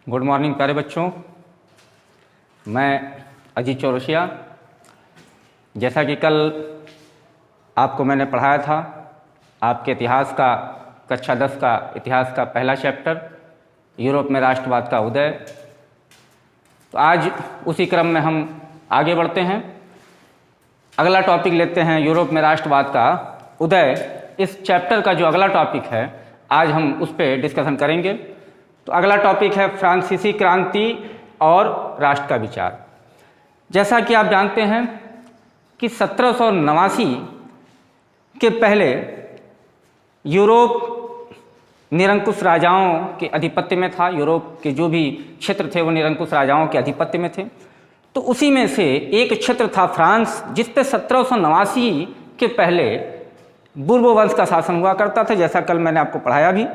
Good morning प्यारे बच्चों, मैं अजीत चौरसिया। जैसा कि कल आपको मैंने पढ़ाया था, आपके इतिहास का कक्षा 10 का इतिहास का पहला चैप्टर यूरोप में राष्ट्रवाद का उदय। तो आज उसी क्रम में हम आगे बढ़ते हैं। अगला टॉपिक लेते हैं यूरोप में राष्ट्रवाद का उदय। इस चैप्टर का जो अगला टॉपिक है आज हम उस पर डिस्कशन करेंगे। तो अगला टॉपिक है फ्रांसीसी क्रांति और राष्ट्र का विचार। जैसा कि आप जानते हैं कि 1789 के पहले यूरोप निरंकुश राजाओं के आधिपत्य में था। यूरोप के जो भी क्षेत्र थे वो निरंकुश राजाओं के आधिपत्य में थे। तो उसी में से एक क्षेत्र था फ्रांस, जिस पे 1789 के पहले बुर्बो वंश का शासन हुआ करता था, जैसा कल मैंने आपको पढ़ाया भी।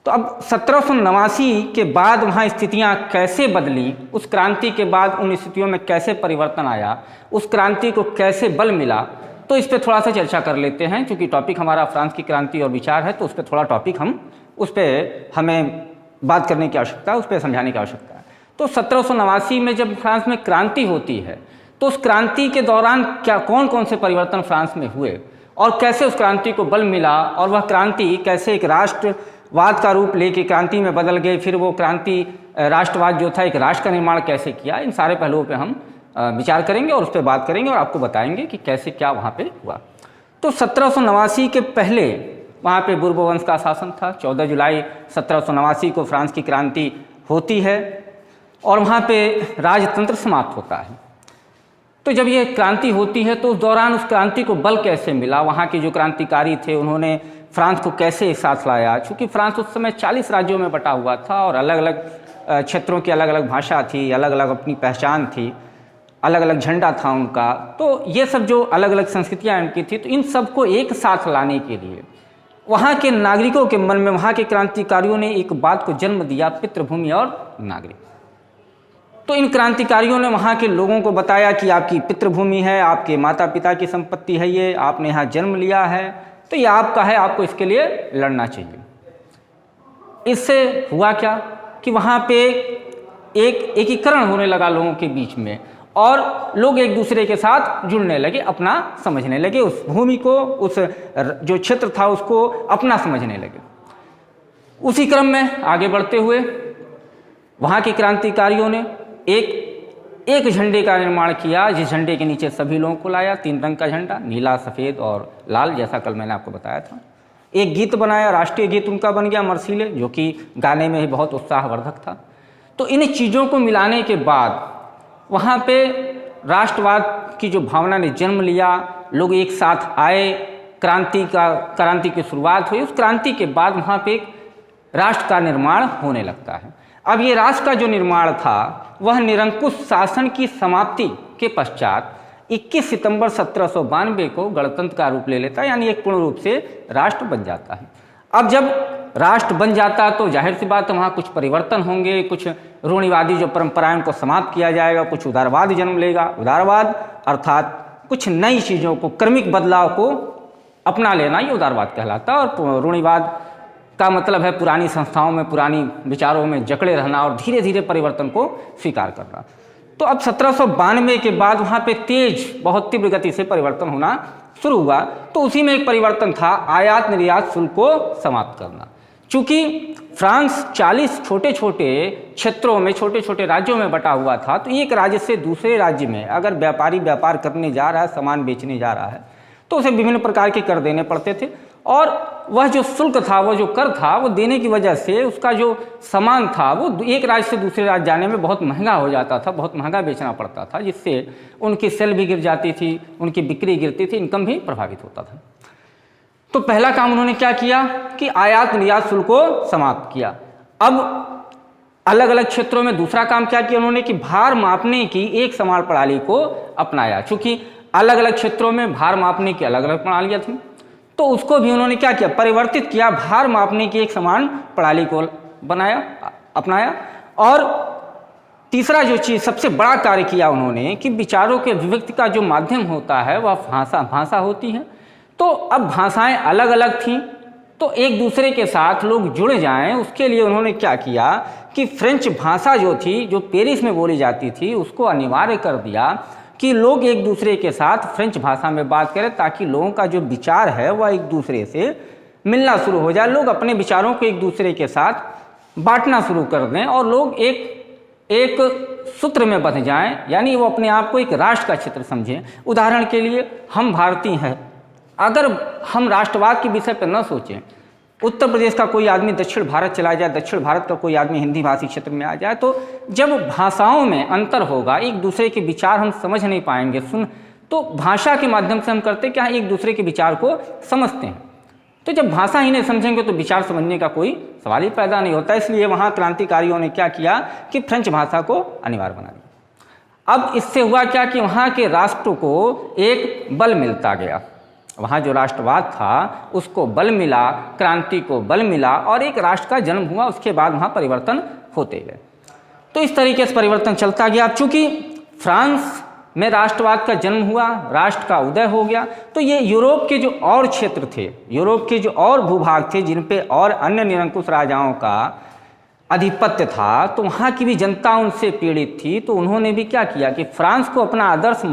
तो अब 1789 के बाद वहाँ स्थितियाँ कैसे बदली, उस क्रांति के बाद उन स्थितियों में कैसे परिवर्तन आया, उस क्रांति को कैसे बल मिला, तो इस पर थोड़ा सा चर्चा कर लेते हैं। क्योंकि टॉपिक हमारा फ्रांस की क्रांति और विचार है, तो उस पर थोड़ा टॉपिक उस पर हमें बात करने की आवश्यकता है, उस पर समझाने की आवश्यकता है। तो 1789 में जब फ्रांस में क्रांति होती है तो उस क्रांति के दौरान क्या कौन कौन से परिवर्तन फ्रांस में हुए और कैसे उस क्रांति को बल मिला, और वह क्रांति कैसे एक राष्ट्रवाद का रूप लेके क्रांति में बदल गई, फिर वो क्रांति राष्ट्रवाद जो था एक राष्ट्र का निर्माण कैसे किया। इन सारे पहलुओं पे हम विचार करेंगे और उस पर बात करेंगे और आपको बताएंगे कि कैसे क्या वहाँ पे हुआ। तो 1789 के पहले वहाँ पे बुर्बो वंश का शासन था। 14 जुलाई 1789 को फ्रांस की क्रांति होती है और वहाँ पे राजतंत्र समाप्त होता है। तो जब ये क्रांति होती है तो उस दौरान उस क्रांति को बल कैसे मिला, वहाँ के जो क्रांतिकारी थे उन्होंने फ्रांस को कैसे एक साथ लाया। चूँकि फ्रांस उस समय 40 राज्यों में बटा हुआ था और अलग अलग क्षेत्रों की अलग अलग भाषा थी, अलग अलग अपनी पहचान थी, अलग अलग झंडा था उनका। तो ये सब जो अलग अलग संस्कृतियाँ उनकी थी, तो इन सबको एक साथ लाने के लिए वहाँ के नागरिकों के मन में, वहाँ के क्रांतिकारियों ने एक बात को जन्म दिया, पितृभूमि और नागरिक। तो इन क्रांतिकारियों ने वहाँ के लोगों को बताया कि आपकी पितृभूमि है, आपके माता पिता की संपत्ति है, ये आपने यहाँ जन्म लिया है, तो ये आपका है, आपको इसके लिए लड़ना चाहिए। इससे हुआ क्या कि वहाँ पे एक एकीकरण होने लगा लोगों के बीच में और लोग एक दूसरे के साथ जुड़ने लगे, अपना समझने लगे, उस भूमि को, उस जो क्षेत्र था उसको अपना समझने लगे। उसी क्रम में आगे बढ़ते हुए वहाँ के क्रांतिकारियों ने एक झंडे का निर्माण किया, जिस झंडे के नीचे सभी लोगों को लाया। 3 रंग का झंडा, नीला, सफ़ेद और लाल, जैसा कल मैंने आपको बताया था। एक गीत बनाया, राष्ट्रीय गीत उनका बन गया मर्सीले, जो कि गाने में ही बहुत उत्साहवर्धक था। तो इन चीज़ों को मिलाने के बाद वहाँ पे राष्ट्रवाद की जो भावना ने जन्म लिया, लोग एक साथ आए, क्रांति की शुरुआत हुई। उस क्रांति के बाद वहाँ पे एक राष्ट्र का निर्माण होने लगता है। अब ये राष्ट्र का जो निर्माण था वह निरंकुश शासन की समाप्ति के पश्चात 21 सितंबर 1792 को गणतंत्र का रूप ले लेता है, यानी एक पूर्ण रूप से राष्ट्र बन जाता है। अब जब राष्ट्र बन जाता तो जाहिर सी बात है वहाँ कुछ परिवर्तन होंगे, कुछ रूढ़िवादी जो परंपराएं को समाप्त किया जाएगा, कुछ उदारवाद जन्म लेगा। उदारवाद अर्थात कुछ नई चीज़ों को, क्रमिक बदलाव को अपना लेना, ये उदारवाद कहलाता है। और रूढ़िवाद का मतलब है पुरानी संस्थाओं में, पुरानी विचारों में जकड़े रहना और धीरे धीरे परिवर्तन को स्वीकार करना। तो अब 1792 के बाद वहाँ पे बहुत तीव्र गति से परिवर्तन होना शुरू हुआ। तो उसी में एक परिवर्तन था आयात निर्यात शुल्क को समाप्त करना। चूँकि फ्रांस 40 छोटे छोटे क्षेत्रों में, छोटे छोटे राज्यों में बटा हुआ था, तो एक राज्य से दूसरे राज्य में अगर व्यापारी व्यापार करने जा रहा है, सामान बेचने जा रहा है, तो उसे विभिन्न प्रकार के कर देने पड़ते थे। और वह जो शुल्क था, वो जो कर था, वो देने की वजह से उसका जो सामान था वो एक राज्य से दूसरे राज्य जाने में बहुत महंगा हो जाता था, बहुत महंगा बेचना पड़ता था, जिससे उनकी सेल भी गिर जाती थी, उनकी बिक्री गिरती थी, इनकम भी प्रभावित होता था। तो पहला काम उन्होंने क्या किया कि आयात निर्यात शुल्क को समाप्त किया। अब अलग अलग क्षेत्रों में दूसरा काम क्या किया उन्होंने कि भार मापने की एक समान प्रणाली को अपनाया। चूँकि अलग अलग क्षेत्रों में भार मापने की अलग अलग प्रणालियाँ थीं, तो उसको भी उन्होंने क्या किया, परिवर्तित किया, भार मापने की एक समान प्रणाली को अपनाया। और तीसरा जो चीज़ सबसे बड़ा कार्य किया उन्होंने कि विचारों के अभिव्यक्ति का जो माध्यम होता है वह भाषा होती है। तो अब भाषाएं अलग अलग थीं, तो एक दूसरे के साथ लोग जुड़ जाएं, उसके लिए उन्होंने क्या किया कि फ्रेंच भाषा जो थी, जो पेरिस में बोली जाती थी, उसको अनिवार्य कर दिया कि लोग एक दूसरे के साथ फ्रेंच भाषा में बात करें, ताकि लोगों का जो विचार है वह एक दूसरे से मिलना शुरू हो जाए, लोग अपने विचारों को एक दूसरे के साथ बांटना शुरू कर दें और लोग एक सूत्र में बंध जाएं, यानी वो अपने आप को एक राष्ट्र का क्षेत्र समझें। उदाहरण के लिए हम भारतीय हैं, अगर हम राष्ट्रवाद के विषय पर न सोचें, उत्तर प्रदेश का कोई आदमी दक्षिण भारत चला जाए, दक्षिण भारत का कोई आदमी हिंदी भाषी क्षेत्र में आ जाए, तो जब भाषाओं में अंतर होगा, एक दूसरे के विचार हम समझ नहीं पाएंगे। तो भाषा के माध्यम से हम करते क्या, एक दूसरे के विचार को समझते हैं। तो जब भाषा ही नहीं समझेंगे तो विचार समझने का कोई सवाल ही पैदा नहीं होता। इसलिए वहाँ क्रांतिकारियों ने क्या किया कि फ्रेंच भाषा को अनिवार्य बना दिया। अब इससे हुआ क्या कि वहाँ के राष्ट्र को एक बल मिलता गया, वहाँ जो राष्ट्रवाद था उसको बल मिला, क्रांति को बल मिला और एक राष्ट्र का जन्म हुआ। उसके बाद वहाँ परिवर्तन होते गए। तो इस तरीके से परिवर्तन चलता गया। चूँकि फ्रांस में राष्ट्रवाद का जन्म हुआ, राष्ट्र का उदय हो गया, तो ये यूरोप के जो और क्षेत्र थे, यूरोप के जो और भूभाग थे जिन पे और अन्य निरंकुश राजाओं का आधिपत्य था, तो वहाँ की भी जनता उनसे पीड़ित थी। तो उन्होंने भी क्या किया कि फ्रांस को अपना आदर्श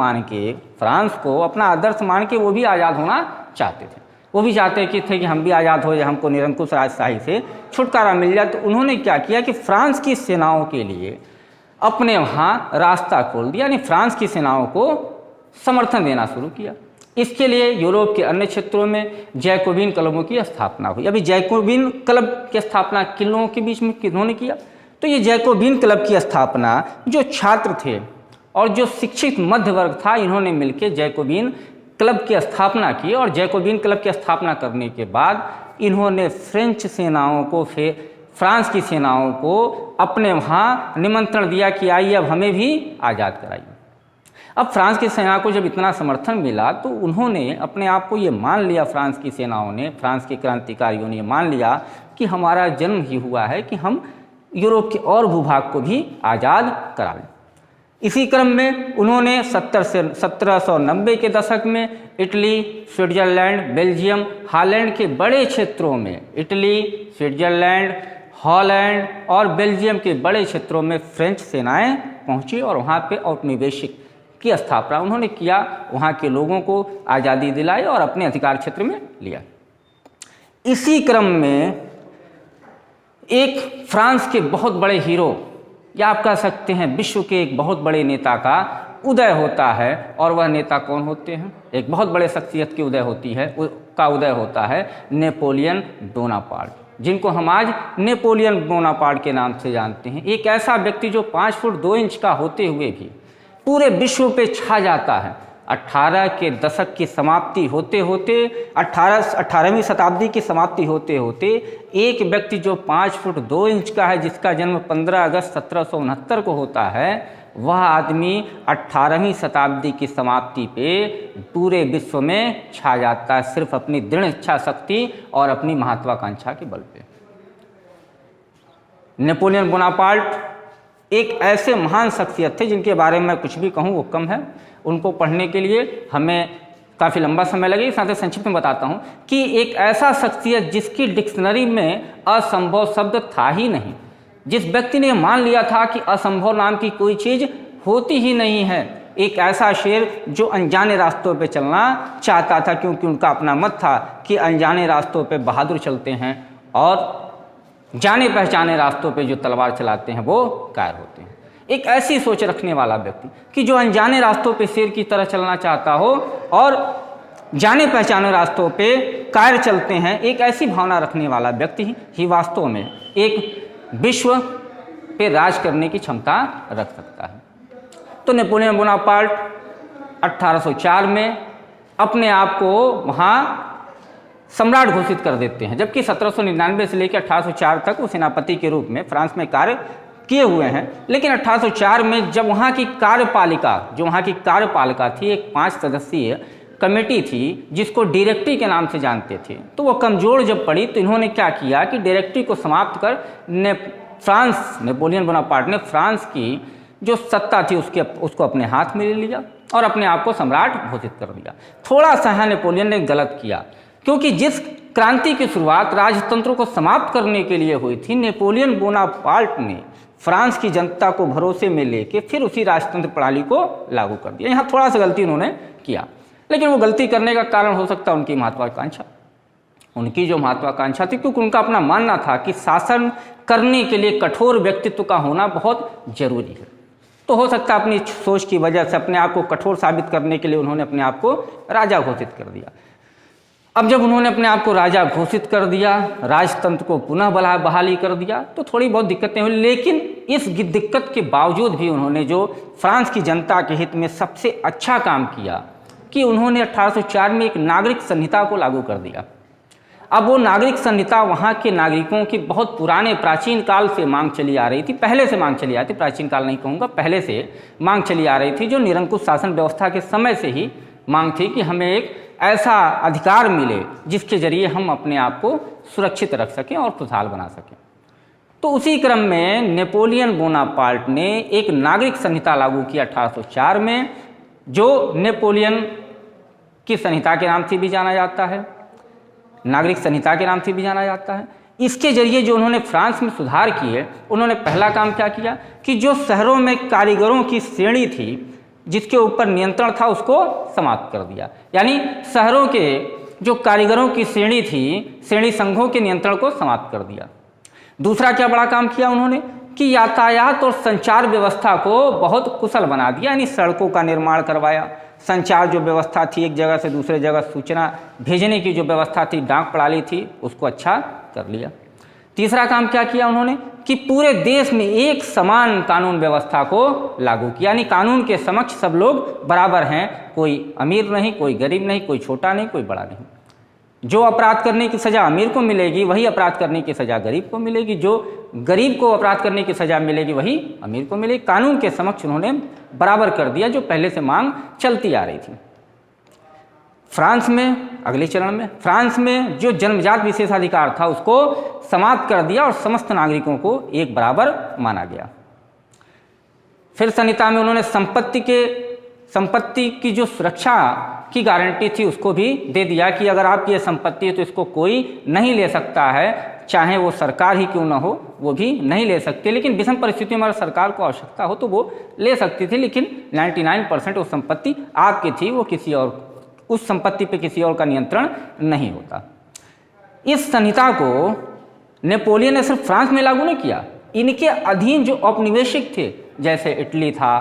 मान के वो भी आज़ाद होना चाहते थे। वो भी चाहते थे कि हम भी आज़ाद हो जाए, हमको निरंकुश राजशाही से छुटकारा मिल जाए। तो उन्होंने क्या किया कि फ्रांस की सेनाओं के लिए अपने वहाँ रास्ता खोल दिया, यानी फ्रांस की सेनाओं को समर्थन देना शुरू किया। इसके लिए यूरोप के अन्य क्षेत्रों में जैकोबिन क्लबों की स्थापना हुई। अभी जैकोबिन क्लब की स्थापना किन लोगों के बीच में किन्होंने किया, तो ये जैकोबिन क्लब की स्थापना जो छात्र थे और जो शिक्षित मध्य वर्ग था, इन्होंने मिलकर जैकोबिन क्लब की स्थापना की। और जैकोबिन क्लब की स्थापना करने के बाद इन्होंने फ्रांस की सेनाओं को अपने वहाँ निमंत्रण दिया कि आइए अब हमें भी आज़ाद कराइए। अब फ्रांस की सेना को जब इतना समर्थन मिला तो उन्होंने अपने आप को ये मान लिया, फ्रांस की सेनाओं ने, फ्रांस के क्रांतिकारियों ने मान लिया कि हमारा जन्म ही हुआ है कि हम यूरोप के और भूभाग को भी आज़ाद करा लें। इसी क्रम में उन्होंने 1790 के दशक में इटली, स्विट्जरलैंड, बेल्जियम, हॉलैंड के बड़े क्षेत्रों में, इटली, स्विट्जरलैंड, हॉलैंड और बेल्जियम के बड़े क्षेत्रों में फ्रेंच सेनाएं पहुंची और वहां पे औपनिवेशिक की स्थापना उन्होंने किया, वहां के लोगों को आज़ादी दिलाई और अपने अधिकार क्षेत्र में लिया। इसी क्रम में एक फ्रांस के बहुत बड़े हीरो, या आप कह सकते हैं विश्व के एक बहुत बड़े नेता का उदय होता है। और वह नेता कौन होते हैं? एक बहुत बड़े शख्सियत की उदय होता है नेपोलियन बोनापार्ट, जिनको हम आज नेपोलियन बोनापार्ट के नाम से जानते हैं। एक ऐसा व्यक्ति जो 5 फुट 2 इंच का होते हुए भी पूरे विश्व पे छा जाता है। 18 के दशक की समाप्ति होते होते 18वीं शताब्दी की समाप्ति होते होते एक व्यक्ति जो 5 फुट 2 इंच का है, जिसका जन्म 15 अगस्त 1769 को होता है, वह आदमी 18वीं शताब्दी की समाप्ति पे पूरे विश्व में छा जाता है, सिर्फ अपनी दृढ़ इच्छा शक्ति और अपनी महत्वाकांक्षा के बल पे। नेपोलियन बोनापार्ट एक ऐसे महान शख्सियत थे जिनके बारे में कुछ भी कहूँ वो कम है। उनको पढ़ने के लिए हमें काफ़ी लंबा समय लगेगा, साथ ही संक्षिप्त में बताता हूँ कि एक ऐसा शख्सियत जिसकी डिक्शनरी में असंभव शब्द था ही नहीं, जिस व्यक्ति ने मान लिया था कि असंभव नाम की कोई चीज़ होती ही नहीं है। एक ऐसा शेर जो अनजाने रास्तों पे चलना चाहता था, क्योंकि उनका अपना मत था कि अनजाने रास्तों पे बहादुर चलते हैं और जाने पहचाने रास्तों पे जो तलवार चलाते हैं वो कायर होते हैं। एक ऐसी सोच रखने वाला व्यक्ति कि जो अनजाने रास्तों पे शेर की तरह चलना चाहता हो और जाने पहचाने रास्तों पे कायर चलते हैं, एक ऐसी भावना रखने वाला व्यक्ति ही वास्तव में एक विश्व पे राज करने की क्षमता रख सकता है। तो नेपोलियन बोनापार्ट 1804 में अपने आप को वहाँ सम्राट घोषित कर देते हैं, जबकि 1799 से लेकर 1804 तक वो सेनापति के रूप में फ्रांस में कार्य किए हुए हैं। लेकिन 1804 में जब वहाँ की कार्यपालिका थी, एक 5 सदस्यीय कमेटी थी जिसको डायरेक्टरी के नाम से जानते थे, तो वो कमज़ोर जब पड़ी तो इन्होंने क्या किया कि डायरेक्टरी को समाप्त कर नेपोलियन बोनापार्ट ने फ्रांस की जो सत्ता थी उसको अपने हाथ में ले लिया और अपने आप को सम्राट घोषित कर दिया। थोड़ा सा नेपोलियन ने गलत किया, क्योंकि जिस क्रांति की शुरुआत राजतंत्र को समाप्त करने के लिए हुई थी। नेपोलियन बोनापार्ट ने फ्रांस की जनता को भरोसे में लेके फिर उसी राजतंत्र प्रणाली को लागू कर दिया। यहाँ थोड़ा सा गलती उन्होंने किया, लेकिन वो गलती करने का कारण हो सकता है उनकी महत्वाकांक्षा। उनकी जो महत्वाकांक्षा थी, क्योंकि उनका अपना मानना था कि शासन करने के लिए कठोर व्यक्तित्व का होना बहुत जरूरी है। तो हो सकता है अपनी सोच की वजह से अपने आप को कठोर साबित करने के लिए उन्होंने अपने आप को राजा घोषित कर दिया। अब जब उन्होंने अपने आप को राजा घोषित कर दिया, राजतंत्र को पुनः बहाली कर दिया, तो थोड़ी बहुत दिक्कतें हुई, लेकिन इस दिक्कत के बावजूद भी उन्होंने जो फ्रांस की जनता के हित में सबसे अच्छा काम किया कि उन्होंने 1804 में एक नागरिक संहिता को लागू कर दिया। अब वो नागरिक संहिता वहाँ के नागरिकों की बहुत पुराने प्राचीन काल से मांग चली आ रही थी, पहले से मांग चली आ रही थी, प्राचीन काल नहीं कहूँगा, पहले से मांग चली आ रही थी, जो निरंकुश शासन व्यवस्था के समय से ही मांग थी कि हमें एक ऐसा अधिकार मिले जिसके जरिए हम अपने आप को सुरक्षित रख सकें और खुशहाल बना सकें। तो उसी क्रम में नेपोलियन बोनापार्ट ने एक नागरिक संहिता लागू किया 1804 में, जो नेपोलियन की संहिता के नाम से भी जाना जाता है, नागरिक संहिता के नाम से भी जाना जाता है। इसके जरिए जो उन्होंने फ्रांस में सुधार किए, उन्होंने पहला काम क्या किया कि जो शहरों में कारीगरों की श्रेणी थी जिसके ऊपर नियंत्रण था, उसको समाप्त कर दिया। यानी शहरों के जो कारीगरों की श्रेणी थी, श्रेणी संघों के नियंत्रण को समाप्त कर दिया। दूसरा क्या बड़ा काम किया उन्होंने कि यातायात और संचार व्यवस्था को बहुत कुशल बना दिया, यानी सड़कों का निर्माण करवाया। संचार जो व्यवस्था थी, एक जगह से दूसरे जगह सूचना भेजने की जो व्यवस्था थी, डाक प्रणाली थी, उसको अच्छा कर लिया। तीसरा काम क्या किया उन्होंने कि पूरे देश में एक समान कानून व्यवस्था को लागू किया, यानी कानून के समक्ष सब लोग बराबर हैं, कोई अमीर नहीं, कोई गरीब नहीं, कोई छोटा नहीं, कोई बड़ा नहीं। जो अपराध करने की सज़ा अमीर को मिलेगी, वही अपराध करने की सज़ा गरीब को मिलेगी, जो गरीब को अपराध करने की सज़ा मिलेगी, वही अमीर को मिलेगी। कानून के समक्ष उन्होंने बराबर कर दिया, जो पहले से मांग चलती आ रही थी। फ्रांस में अगले चरण में फ्रांस में जो जन्मजात विशेषाधिकार था उसको समाप्त कर दिया और समस्त नागरिकों को एक बराबर माना गया। फिर संहिता में उन्होंने संपत्ति की जो सुरक्षा की गारंटी थी उसको भी दे दिया कि अगर आपकी ये संपत्ति है तो इसको कोई नहीं ले सकता है, चाहे वो सरकार ही क्यों ना हो, वो भी नहीं ले सकते। लेकिन विषम परिस्थितियों में अगर सरकार को आवश्यकता हो तो वो ले सकती थी, लेकिन 99% वो संपत्ति आपकी थी, वो किसी और, उस संपत्ति पे किसी और का नियंत्रण नहीं होता। इस संहिता को नेपोलियन ने सिर्फ फ्रांस में लागू नहीं किया, इनके अधीन जो औपनिवेशिक थे, जैसे इटली था,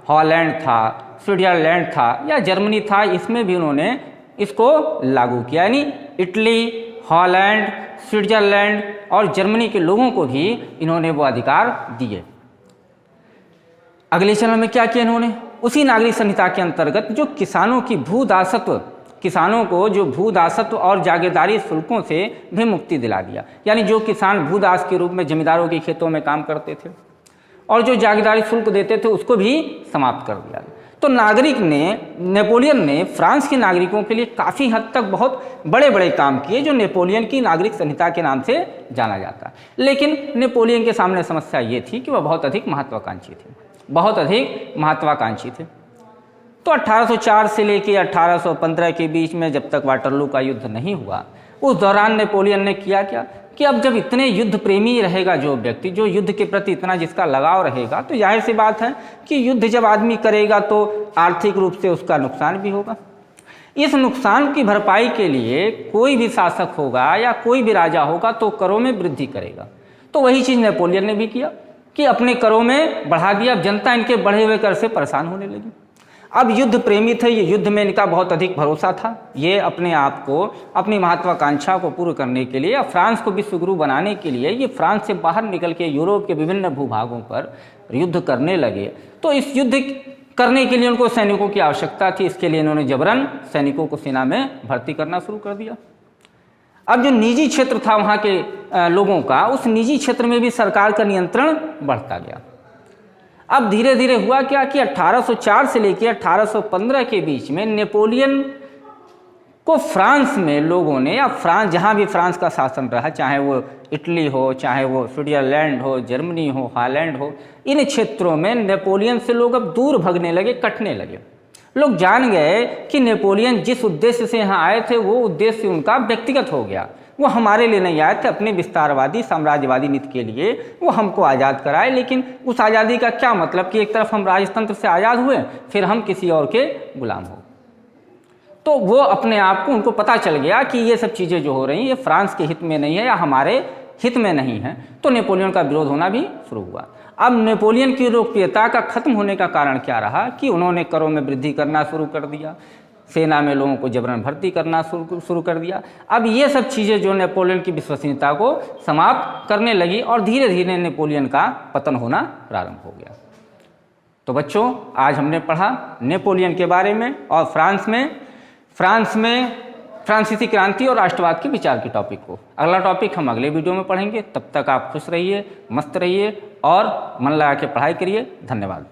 हॉलैंड था, स्विट्जरलैंड था या जर्मनी था, इसमें भी उन्होंने इसको लागू किया। यानी इटली, हॉलैंड, स्विट्जरलैंड और जर्मनी के लोगों को भी इन्होंने वो अधिकार दिए। अगले चरण में क्या किया इन्होंने, उसी नागरिक संहिता के अंतर्गत जो किसानों की भूदासत्व, किसानों को जो भूदासत्व और जागीरदारी शुल्कों से भी मुक्ति दिला दिया। यानी जो किसान भूदास के रूप में जमींदारों के खेतों में काम करते थे और जो जागीरदारी शुल्क देते थे उसको भी समाप्त कर दिया। तो नेपोलियन ने फ्रांस के नागरिकों के लिए काफ़ी हद तक बहुत बड़े बड़े काम किए, जो नेपोलियन की नागरिक संहिता के नाम से जाना जाता है। लेकिन नेपोलियन के सामने समस्या ये थी कि वह बहुत अधिक महत्वाकांक्षी थे। तो 1804 से लेकर 1815 के बीच में जब तक वाटरलू का युद्ध नहीं हुआ, उस दौरान नेपोलियन ने किया क्या कि अब जब इतने युद्ध प्रेमी रहेगा जो व्यक्ति, जो युद्ध के प्रति इतना जिसका लगाव रहेगा, तो जाहिर सी बात है कि युद्ध जब आदमी करेगा तो आर्थिक रूप से उसका नुकसान भी होगा। इस नुकसान की भरपाई के लिए कोई भी शासक होगा या कोई भी राजा होगा तो करों में वृद्धि करेगा। तो वही चीज़ नेपोलियन ने भी किया कि अपने करों में बढ़ा दिया। अब जनता इनके बढ़े हुए कर से परेशान होने लगी। अब युद्ध प्रेमी थे, ये युद्ध में इनका बहुत अधिक भरोसा था। ये अपने आप को, अपनी महत्वाकांक्षा को पूर्ण करने के लिए या फ्रांस को विश्वगुरु बनाने के लिए ये फ्रांस से बाहर निकल के यूरोप के विभिन्न भूभागों पर युद्ध करने लगे। तो इस युद्ध करने के लिए उनको सैनिकों की आवश्यकता थी। इसके लिए इन्होंने जबरन सैनिकों को सेना में भर्ती करना शुरू कर दिया। अब जो निजी क्षेत्र था वहाँ के लोगों का, उस निजी क्षेत्र में भी सरकार का नियंत्रण बढ़ता गया। अब धीरे धीरे हुआ क्या कि 1804 से लेकर 1815 के बीच में नेपोलियन को फ्रांस में लोगों ने, या फ्रांस जहाँ भी फ्रांस का शासन रहा, चाहे वो इटली हो, चाहे वो स्विट्जरलैंड हो, जर्मनी हो, हॉलैंड हो, इन क्षेत्रों में नेपोलियन से लोग अब दूर भगने लगे, कटने लगे। लोग जान गए कि नेपोलियन जिस उद्देश्य से यहाँ आए थे वो उद्देश्य उनका व्यक्तिगत हो गया, वो हमारे लिए नहीं आए थे, अपने विस्तारवादी साम्राज्यवादी नीति के लिए वो हमको आज़ाद कराए। लेकिन उस आज़ादी का क्या मतलब कि एक तरफ हम राजतंत्र से आज़ाद हुए, फिर हम किसी और के गुलाम हो। तो वो अपने आप को, उनको पता चल गया कि ये सब चीज़ें जो हो रही ये फ्रांस के हित में नहीं है या हमारे हित में नहीं है। तो नेपोलियन का विरोध होना भी शुरू हुआ। अब नेपोलियन की लोकप्रियता का खत्म होने का कारण क्या रहा कि उन्होंने करों में वृद्धि करना शुरू कर दिया, सेना में लोगों को जबरन भर्ती करना शुरू कर दिया। अब ये सब चीज़ें जो नेपोलियन की विश्वसनीयता को समाप्त करने लगी और धीरे धीरे नेपोलियन का पतन होना प्रारंभ हो गया। तो बच्चों, आज हमने पढ़ा नेपोलियन के बारे में और फ्रांस में फ्रांसीसी क्रांति और राष्ट्रवाद के विचार के टॉपिक को। अगला टॉपिक हम अगले वीडियो में पढ़ेंगे। तब तक आप खुश रहिए, मस्त रहिए और मन लगा के पढ़ाई करिए। धन्यवाद।